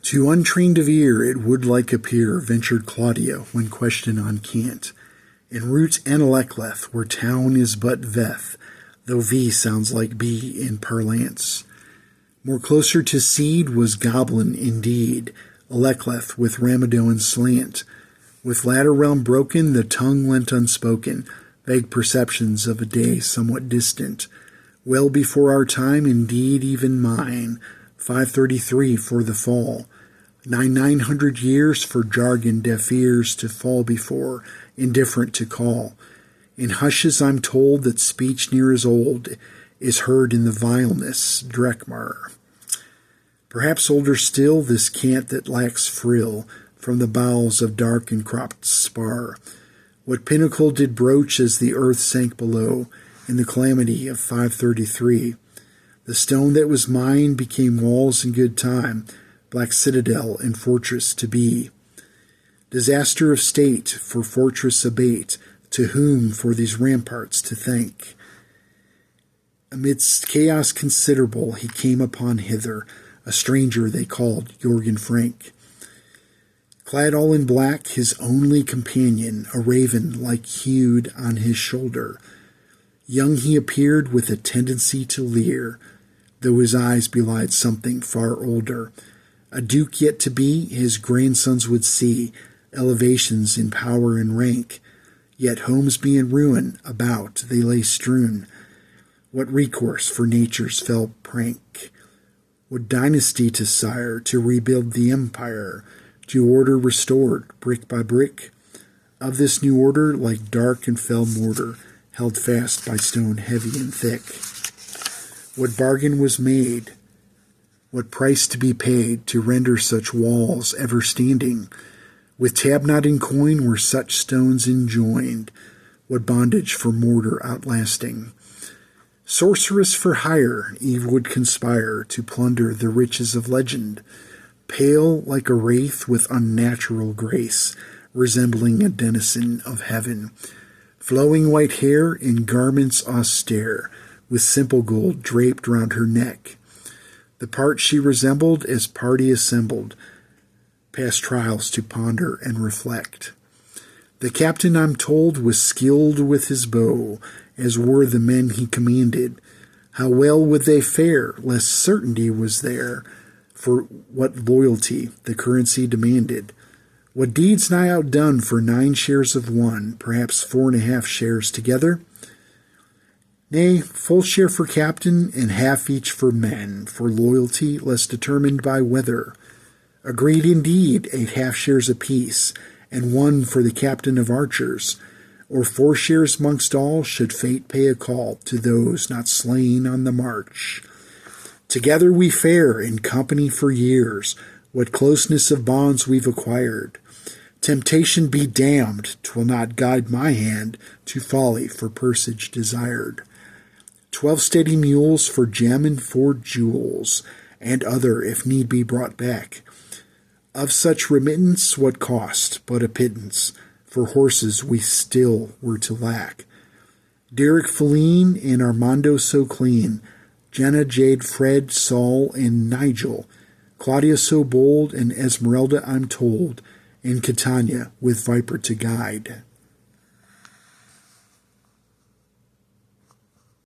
To untrained of ear it would like appear, ventured Claudia, when questioned on cant. In root Analecleth, where town is but Veth, though V sounds like B in parlance. More closer to seed was goblin indeed, Alecleth with Ramadoan slant. With latter realm broken, the tongue lent unspoken, vague perceptions of a day somewhat distant. Well before our time, indeed even mine, 533 for the fall. 900 years for jargon deaf ears to fall before, indifferent to call. In hushes I'm told that speech near as old is heard in the vileness, Drekmar. Perhaps older still this cant that lacks frill from the bowels of dark and cropped spar. What pinnacle did broach as the earth sank below in the calamity of 533? The stone that was mine became walls in good time, black citadel and fortress to be. Disaster of state for fortress abate, to whom for these ramparts to thank? Amidst chaos considerable he came upon hither, a stranger they called Jorgen Frank. Clad all in black, his only companion, a raven like hued on his shoulder. Young he appeared with a tendency to leer, though his eyes belied something far older. A duke yet to be, his grandsons would see, elevations in power and rank. Yet homes be in ruin, about they lay strewn. What recourse for nature's fell prank? What dynasty to sire, to rebuild the empire, to order restored, brick by brick? Of this new order, like dark and fell mortar, held fast by stone heavy and thick. What bargain was made, what price to be paid, to render such walls ever standing? With tab not in coin were such stones enjoined, what bondage for mortar outlasting? Sorceress for hire, Eve would conspire to plunder the riches of legend, pale like a wraith with unnatural grace, resembling a denizen of heaven, flowing white hair in garments austere, with simple gold draped round her neck. The part she resembled as party assembled, past trials to ponder and reflect. The captain, I'm told, was skilled with his bow, as were the men he commanded. How well would they fare, less certainty was there, for what loyalty the currency demanded. What deeds nigh outdone for 9 shares of one, perhaps 4.5 shares together? Nay, full share for captain, and half each for men, for loyalty less determined by weather. Agreed indeed, 8 shares apiece, and 1 for the captain of archers, or 4 shares mongst all, should fate pay a call to those not slain on the march. Together we fare in company for years, what closeness of bonds we've acquired. Temptation be damned, 'twill not guide my hand to folly for persage desired. 12 steady mules for gem and 4 jewels, and other if need be brought back. Of such remittance what cost but a pittance, for horses we still were to lack. Derek Feline and Armando so clean, Jenna, Jade, Fred, Saul, and Nigel, Claudia so bold, and Esmeralda I'm told, and Catania with Viper to guide.